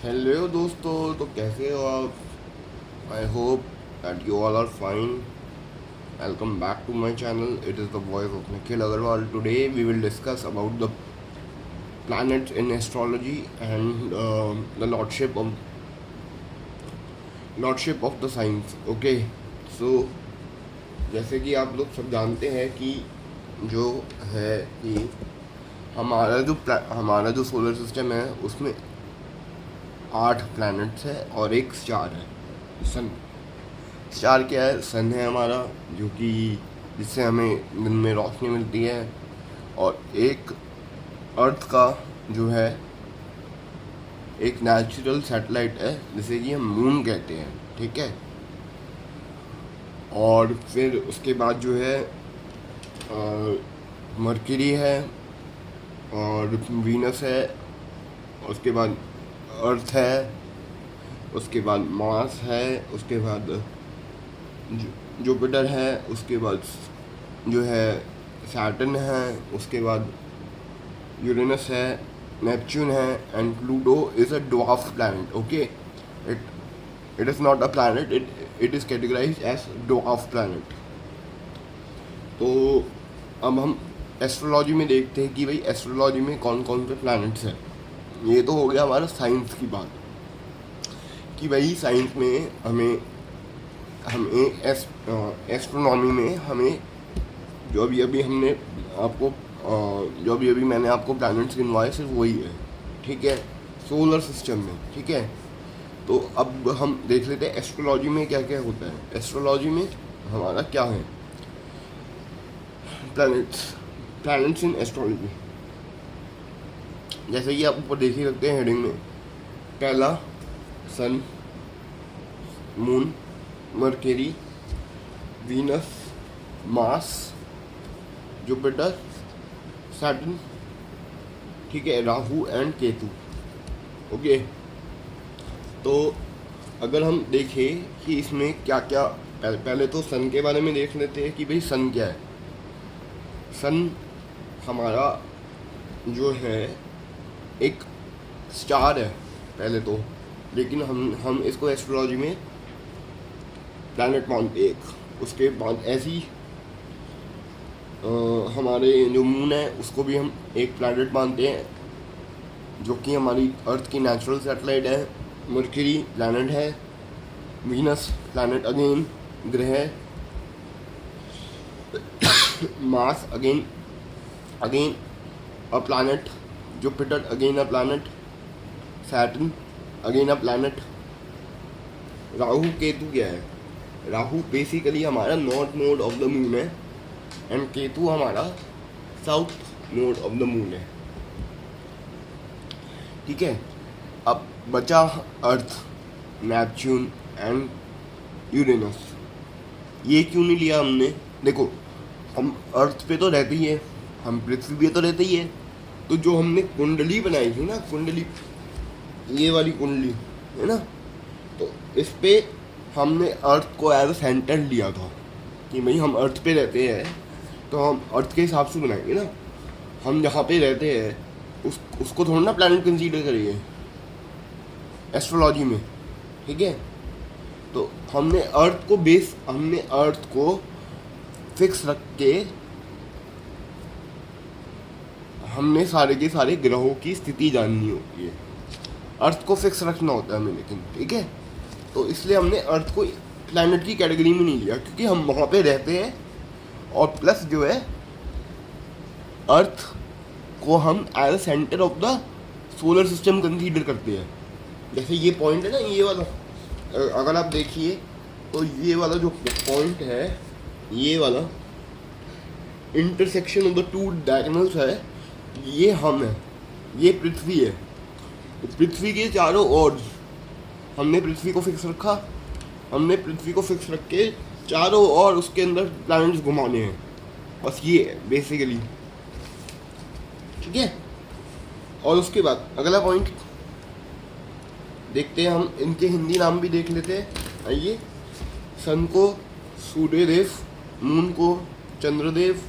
Hello दोस्तों, तो कैसे हो आप? I hope that you all are fine. Welcome back to my channel. It is the voice of Nikhil Agarwal. Today we will discuss about the planets in astrology and the lordship of the signs. Okay, so जैसे कि आप लोग सब जानते हैं कि जो है कि हमारा जो सोलर सिस्टम है उसमें 8 प्लैनेट्स है और एक स्टार है, सन. स्टार क्या है? सन है हमारा, जो कि जिससे हमें दिन में रोशनी मिलती है. और एक अर्थ का जो है एक नेचुरल सैटेलाइट है जिसे कि हम मून कहते हैं. ठीक है. और फिर उसके बाद जो है मरकरी है और वीनस है. उसके बाद अर्थ है. उसके बाद मार्स है. उसके बाद जुपिटर है. उसके बाद जो है सैटर्न है. उसके बाद यूरेनस है, नेपच्यून है, and Pluto is a dwarf planet. Okay, it is not a planet, it is categorised as dwarf planet. तो अब हम एस्ट्रोलॉजी में देखते हैं कि भाई एस्ट्रोलॉजी में कौन कौन से प्लैनेट्स हैं. ये तो हो गया हमारा साइंस की बात कि भाई साइंस में हमें हमें एस्ट्रोनॉमी में हमें जो अभी अभी हमने आपको जो अभी अभी मैंने आपको प्लैनेट्स गिनवाए सिर्फ वही है. ठीक है, सोलर सिस्टम में. ठीक है, तो अब हम देख लेते हैं एस्ट्रोलॉजी में क्या क्या होता है. एस्ट्रोलॉजी में हमारा क्या है? Planets in astrology. जैसे कि आप ऊपर देख ही सकते हैं हेडिंग में. पहला sun, moon, Mercury, Venus, Mars, Jupiter, Saturn. ठीक है, राहु एंड केतु. ओके, तो अगर हम देखें कि इसमें क्या क्या, पहले तो सन के बारे में देख लेते हैं कि भाई सन क्या है. सन हमारा जो है एक स्टार है पहले तो, लेकिन हम इसको एस्ट्रोलॉजी में प्लैनेट मानते हैं एक. उसके बाद ऐसी हमारे जो मून है उसको भी हम एक प्लैनेट मानते हैं, जो कि हमारी अर्थ की नेचुरल सैटेलाइट है. मरकरी प्लैनेट है. वीनस प्लैनेट अगेन ग्रह. Mars again again a planet. Jupiter again a planet. Saturn again a planet. Rahu Ketu क्या है? राहु बेसिकली हमारा north node of the moon है एंड केतु हमारा south node of the moon है. ठीक है, अब बचा अर्थ, नेपच्यून एंड यूरेनस. ये क्यों नहीं लिया हमने? देखो, हम अर्थ पे तो रहते ही है, हम पृथ्वी पे तो रहते ही है. तो जो हमने कुंडली बनाई थी ना, कुंडली, ये वाली कुंडली है ना, तो इस पे हमने अर्थ को एज अ सेंटर लिया था कि भाई हम अर्थ पे रहते हैं तो हम अर्थ के हिसाब से बनाएंगे ना. हम जहाँ पे रहते हैं उसको थोड़ा ना प्लैनेट कंसीडर करेंगे एस्ट्रोलॉजी में. ठीक है, तो हमने अर्थ को फिक्स रख के हमने सारे के सारे ग्रहों की स्थिति जाननी होती है. अर्थ को फिक्स रखना होता है हमें, लेकिन ठीक है, तो इसलिए हमने अर्थ को प्लैनेट की कैटेगरी में नहीं लिया क्योंकि हम वहाँ पे रहते हैं. और प्लस जो है अर्थ को हम as a centre of the solar system consider करते हैं. जैसे ये पॉइंट है ना, ये वाला, अगर आप देखिए तो ये वाला जो पॉइंट है, ये वाला intersection of the two diagonals है, ये हम है, ये पृथ्वी है. तो पृथ्वी के चारों ओर हमने पृथ्वी को फिक्स रखा. हमने पृथ्वी को फिक्स रख के चारों ओर उसके अंदर प्लैनेट्स घुमाने हैं. बस ये है बेसिकली. ठीक है, और उसके बाद अगला पॉइंट देखते हैं. हम इनके हिंदी नाम भी देख लेते हैं. आइए, सन को सूर्यदेव, मून को चंद्रदेव,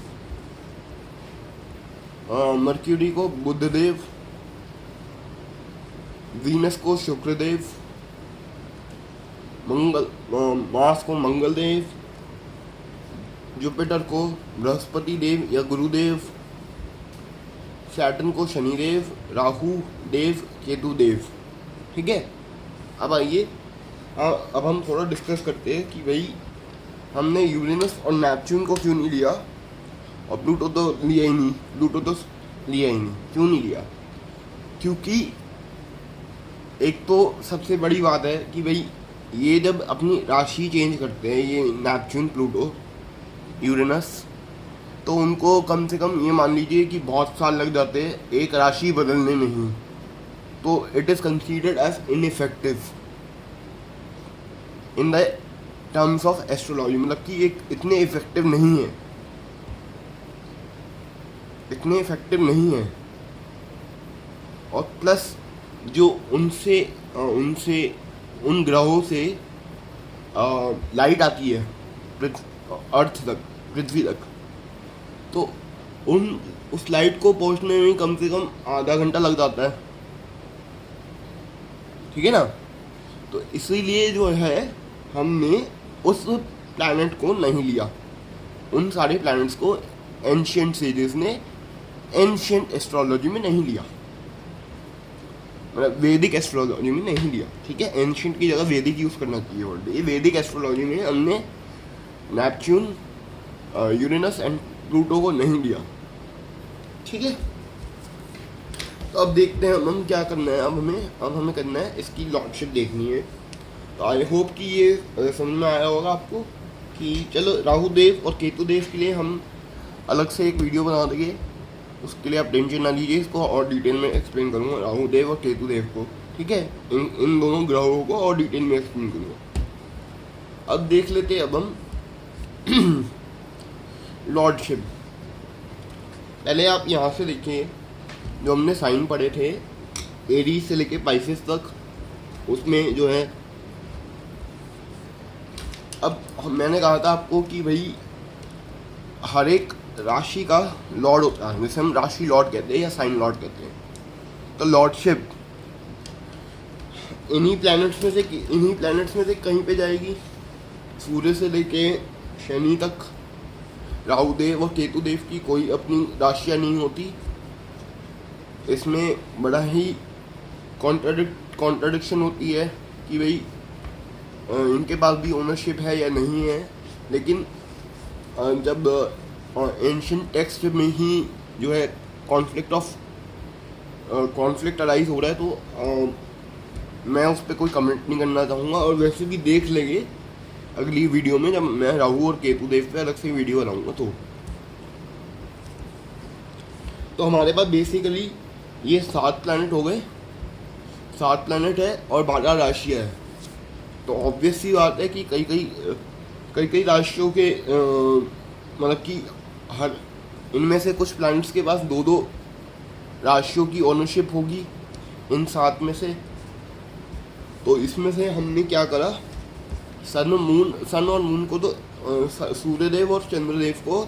मर्क्यूरी को बुधदेव, वीनस को शुक्रदेव, मार्स को मंगल देव, जुपिटर को बृहस्पति देव या गुरुदेव, सैटर्न को शनिदेव, राहु देव, केतु देव। ठीक है, अब आइए अब हम थोड़ा डिस्कस करते हैं कि भाई हमने यूरेनस और नेपच्यून को क्यों नहीं लिया, और प्लूटो तो लिया ही नहीं, क्यों नहीं लिया? क्योंकि एक तो सबसे बड़ी बात है कि भाई ये जब अपनी राशि चेंज करते हैं, ये नेपच्यून, प्लूटो, यूरेनस, तो उनको कम से कम ये मान लीजिए कि बहुत साल लग जाते हैं एक राशि बदलने में ही, तो it is considered as ineffective in the terms of astrology. मतलब कि एक इतने इफेक्टिव नहीं है, और प्लस जो उन ग्रहों से लाइट आती है पृथ्वी तक, तो उस लाइट को पहुंचने में कम से कम आधा घंटा लग जाता है। ठीक है ना? तो इसीलिए जो है हमने उस प्लैनेट को नहीं लिया, उन सारे प्लैनेट्स को एंशिएंट सेजेस ने एंशिएंट एस्ट्रोलॉजी में नहीं लिया, मतलब वैदिक एस्ट्रोलॉजी में नहीं लिया। ठीक है, एंशिएंट की जगह वैदिक यूज़ करना चाहिए वर्ड। ये वैदिक एस्ट्रोलॉजी में हमने नेपच्यून, यूरेनस एंड प्लूटो को नहीं लिया। ठीक है, तो अब देखते हैं हम क्या करना है। अब हमें करना है इसकी लॉर्डशिप देखनी है। तो आई होप कि ये समझ में आया होगा आपको कि चलो राहु देव और केतु देव के लिए हम अलग से एक वीडियो बना देंगे, उसके लिए आप टेंशन ना लीजिए, इसको और डिटेल में एक्सप्लेन करूँगा राहु देव और केतु देव को। ठीक है, इन दोनों ग्रहों को और डिटेल में एक्सप्लेन करूँगा। अब देख लेते हैं अब हम लॉर्डशिप। पहले आप यहाँ से देखिए, जो हमने साइन पढ़े थे एरीज से लेके पाइसेस तक, उसमें जो है अब मैंने कहा था आपको कि भाई हर एक राशि का लॉर्ड होता है, जैसे हम राशि लॉर्ड कहते हैं या साइन लॉर्ड कहते हैं। तो लॉर्डशिप इन्हीं प्लैनेट्स में से कहीं पे जाएगी। सूर्य से लेके शनि तक राहु देव और केतु देव की कोई अपनी राशियाँ नहीं होती। इसमें बड़ा ही कॉन्ट्राडिक्शन होती है कि भाई इनके पास भी ओनरशिप है या नहीं है। लेकिन जब एंशिएंट टेक्स्ट में ही जो है कॉन्फ्लिक्ट अराइज हो रहा है, तो मैं उस पर कोई कमेंट नहीं करना चाहूँगा। और वैसे भी देख लेंगे अगली वीडियो में, जब मैं राहु और केतु देव पे अलग से वीडियो बनाऊँगा। तो हमारे पास बेसिकली ये 7 प्लैनेट हो गए, 7 प्लैनेट है और 12 राशियाँ है। तो ऑब्वियस सी बात है कि कई राशियों के मतलब कि हर इनमें से कुछ प्लैनेट्स के पास 2-2 राशियों की ओनरशिप होगी इन 7 में से। तो इसमें से हमने क्या करा, सन और मून को, तो सूर्यदेव और चंद्रदेव को,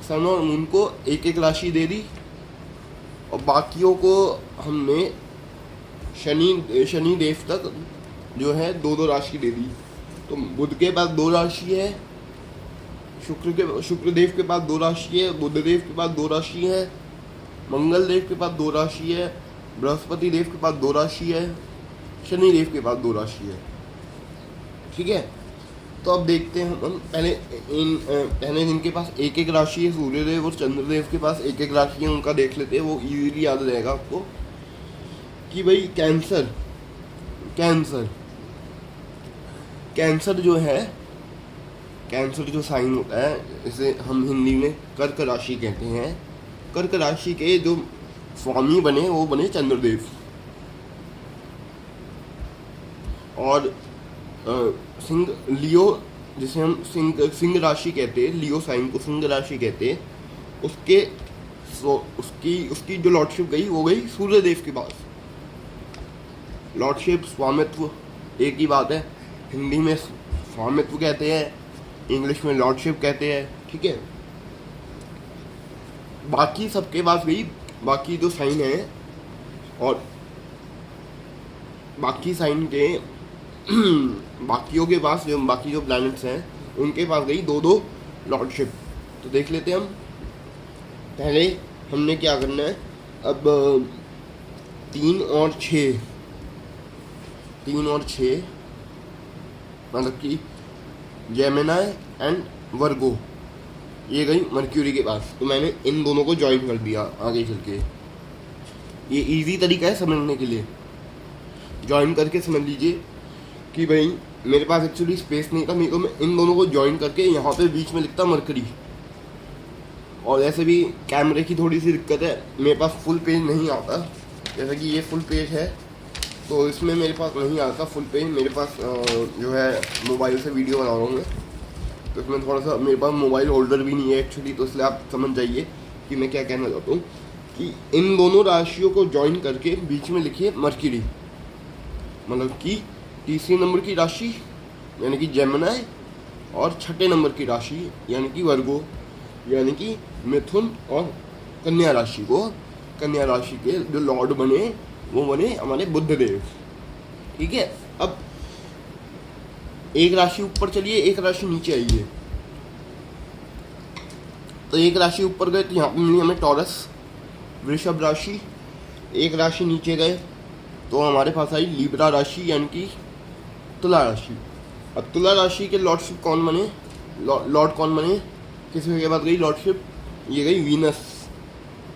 सन और मून को एक एक राशि दे दी, और बाकियों को हमने शनि देव तक जो है 2-2 राशि दे दी। तो बुध के पास 2 राशि है, शुक्रदेव के पास 2 राशि है, बुधदेव के पास 2 राशि है, मंगल देव के पास 2 राशि है, बृहस्पति देव के पास 2 राशि है, शनि देव के पास 2 राशि है। ठीक है, तो अब देखते हैं हम पहले जिनके पास एक एक राशि है, सूर्यदेव और चंद्रदेव के पास एक एक राशि है, उनका देख लेते हैं। वो इजीली याद रहेगा आपको कि भाई कैंसर जो है, कैंसर जो साइन होता है, इसे हम हिंदी में कर्क राशि कहते हैं। कर्क राशि के जो स्वामी बने वो बने चंद्रदेव, और लियो, जिसे हम सिंह राशि कहते हैं, लियो साइन को सिंह राशि कहते हैं, उसकी जो लॉर्डशिप गई वो गई सूर्यदेव के पास। लॉर्डशिप, स्वामित्व एक ही बात है, हिंदी में स्वामित्व कहते हैं, इंग्लिश में लॉर्डशिप कहते हैं। ठीक है, बाकी सबके पास गई, बाकी जो साइन है। और बाकी साइन के बाकियों के पास जो बाकी जो प्लैनेट्स हैं उनके पास गई 2-2 लॉर्डशिप। तो देख लेते हैं हम। पहले हमने क्या करना है, अब 3 और 6 मतलब कि जेमिनी एंड वर्गो ये गई मर्क्यूरी के पास। तो मैंने इन दोनों को ज्वाइन कर दिया आगे चल के। ये इजी तरीका है समझने के लिए, ज्वाइन करके समझ लीजिए कि भाई मेरे पास एक्चुअली स्पेस नहीं था, नहीं तो मैं इन दोनों को ज्वाइन करके यहाँ पे बीच में लिखता मरकरी। और ऐसे भी कैमरे की थोड़ी सी दिक्कत है, मेरे पास फुल पेज नहीं आता। जैसे कि ये फुल पेज है तो इसमें मेरे पास नहीं आता फुल पेज। मेरे पास जो है मोबाइल से वीडियो बना रहा हूँ मैं, तो इसमें थोड़ा सा मेरे पास मोबाइल होल्डर भी नहीं है एक्चुअली। तो इसलिए आप समझ जाइए कि मैं क्या कहना चाहता हूँ कि इन दोनों राशियों को ज्वाइन करके बीच में लिखिए मर्क्यूरी, मतलब कि तीसरे नंबर की राशि यानी कि जेमिनी और छठे नंबर की राशि यानी कि वर्गो यानी कि मिथुन और कन्या राशि को, कन्या राशि के जो लॉर्ड बने वो बने हमारे बुध देव। ठीक है, अब एक राशि ऊपर चलिए, एक राशि नीचे आइए। तो एक राशि ऊपर गए तो यहाँ पे मिली हमें टॉरस वृषभ राशि। एक राशि नीचे गए तो हमारे पास आई लिब्रा राशि यानी कि तुला राशि। अब तुला राशि के लॉर्डशिप कौन बने, लॉर्ड कौन बने, किसी के बाद गई लॉर्डशिप, ये गई वीनस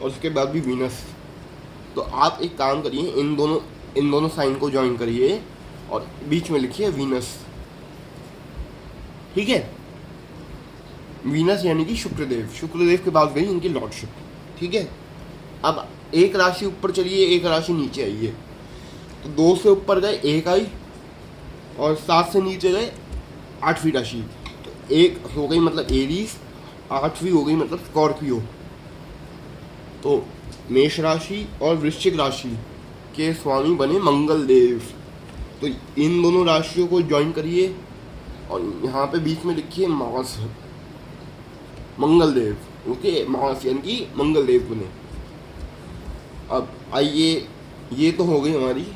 और उसके बाद भी वीनस। तो आप एक काम करिए, इन दोनों साइन को ज्वाइन करिए और बीच में लिखिए वीनस। ठीक है, वीनस यानी कि शुक्रदेव, शुक्रदेव के बाद गई इनकी लॉर्डशिप। ठीक है, अब एक राशि ऊपर चलिए, एक राशि नीचे आइए। तो 2 से ऊपर गए 1 आई और 7 से नीचे गए 8वीं राशि। तो 1 हो गई मतलब एरीज, 8वीं हो गई मतलब स्कॉर्पियो। तो मेष राशि और वृश्चिक राशि के स्वामी बने मंगल देव। तो इन दोनों राशियों को ज्वाइन करिए और यहाँ पे बीच में लिखिए मास, मंगल देव। ओके, मास यानी कि मंगल देव बने। अब आइए, ये तो हो गई हमारी।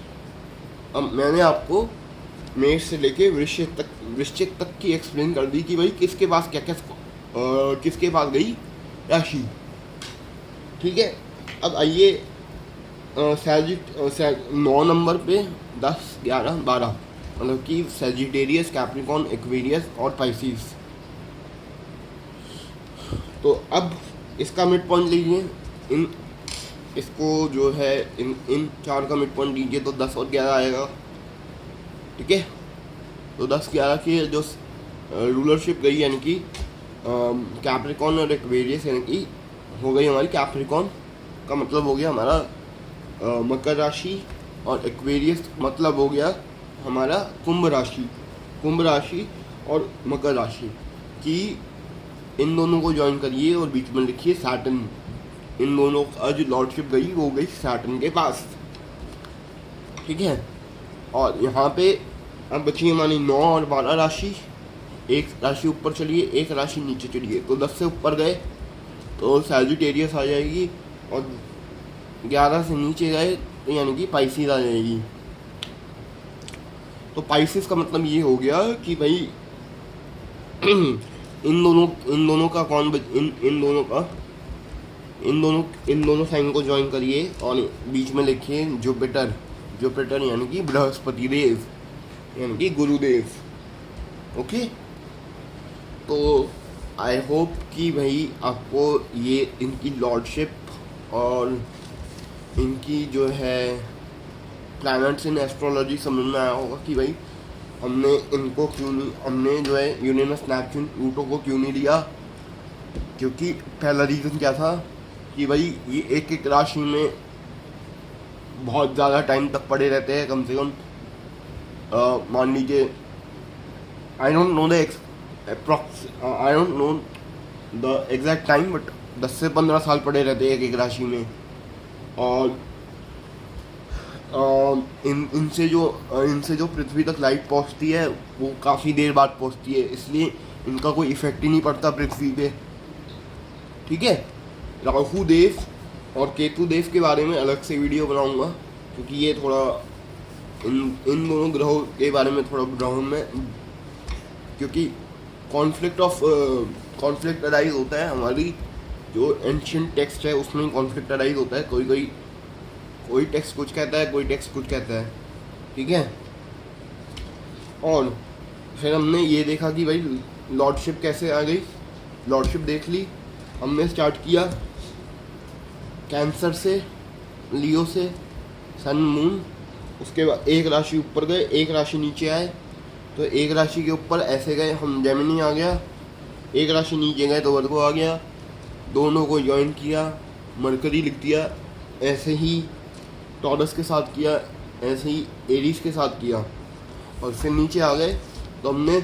अब मैंने आपको मेष से लेके वृश्चिक तक की एक्सप्लेन कर दी कि भाई किसके पास क्या क्या किसके पास गई राशि। ठीक है, अब आइए 9 नंबर पे 10, 11, 12 मतलब कि सैजिटेरियस, कैप्रिकॉर्न, एक्वेरियस और पाइसिस। तो अब इसका मिड पॉइंट लीजिए, इसको जो है इन 4 का मिड पॉइंट लीजिए तो 10 और 11 आएगा। ठीक है, तो 10, 11 की जो रूलरशिप गई यानी कि कैप्रिकॉर्न और एक्वेरियस यानी कि हो गई हमारी कैप्रिकॉर्न का मतलब हो गया हमारा मकर राशि और एक्वेरियस मतलब हो गया हमारा कुंभ राशि और मकर राशि की। इन दोनों को ज्वाइन करिए और बीच में लिखिए सैटर्न। इन दोनों का जो लॉर्डशिप गई वो गई सैटर्न के पास। ठीक है, और यहाँ पे अब बची हमारी 9 और 12 राशि। एक राशि ऊपर चलिए, एक राशि नीचे चलिए। तो 10 से ऊपर गए तो सैजिटेरियस आ जाएगी और 11 से नीचे गए तो यानी कि पाइसिस आ जाएगी। तो पाइसिस का मतलब ये हो गया कि भाई इन दोनों का कौन इन दोनों साइन को ज्वाइन करिए और बीच में लिखिए जुपिटर यानी कि बृहस्पति देव यानी कि गुरुदेव। ओके, तो आई होप कि भाई आपको ये इनकी लॉर्डशिप और इनकी जो है प्लैनेट्स इन एस्ट्रोलॉजी समझ में आया होगा कि भाई हमने जो है यूरेनस, नेपच्यून, प्लूटो को क्यों नहीं लिया। क्योंकि पहला रीज़न क्या था कि भाई ये एक राशि में बहुत ज़्यादा टाइम तक पड़े रहते हैं, कम से कम मान लीजिए I don't know the exact time, but 10 से 15 साल पड़े रहते हैं एक राशि में। और इनसे जो पृथ्वी तक लाइट पहुंचती है वो काफ़ी देर बाद पहुंचती है, इसलिए इनका कोई इफेक्ट ही नहीं पड़ता पृथ्वी पे। ठीक है, राहु देव और केतु देव के बारे में अलग से वीडियो बनाऊंगा क्योंकि ये थोड़ा इन दोनों ग्रहों के बारे में थोड़ा बताऊँ मैं, क्योंकि कॉन्फ्लिक्ट अराइज होता है हमारी जो एंशियंट टेक्स्ट है उसमें कॉन्फ्लिक्ट अराइज होता है। कोई टेक्स्ट कुछ कहता है, कोई टेक्स्ट कुछ कहता है, ठीक है। और फिर हमने ये देखा कि भाई लॉर्डशिप कैसे आ गई। लॉर्डशिप देख ली। हमने स्टार्ट किया कैंसर से, लियो से, सन मून, उसके बाद एक राशि ऊपर गए, एक राशि नीचे आए, तो एक राशि के ऊपर ऐसे गए हम जेमिनी आ गया, एक राशि नीचे गए तो वर्गो आ गया, दोनों को ज्वाइन किया, मरकरी लिख दिया, ऐसे ही टॉरस के साथ किया, ऐसे ही एरीज के साथ किया, और फिर नीचे आ गए तो हमने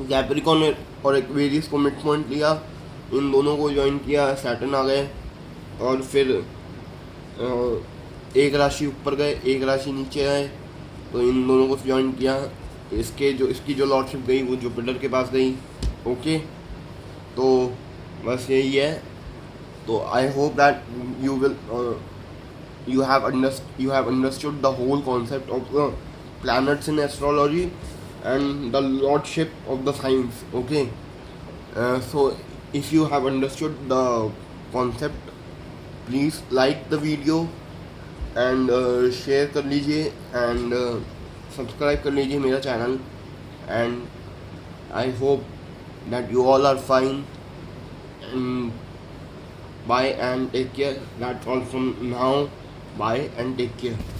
कैप्रिकॉर्न और एक्वेरियस को मिड पॉइंट लिया, इन दोनों को ज्वाइन किया, सैटर्न आ गए, और फिर एक राशि ऊपर गए, एक राशि नीचे आए, तो इन दोनों को ज्वाइन किया। इसकी जो लॉर्डशिप गई वो जुपिटर के पास गई। ओके, तो बस यही है। तो आई hope that you have understood the whole concept of the planets in astrology and the lordship of the signs. Okay, so if you have understood the concept, please like the video and share कर लीजिए and subscribe कर लीजिए मेरा channel, and I hope that you all are fine, and bye and take care. That's all from now. Bye and take care.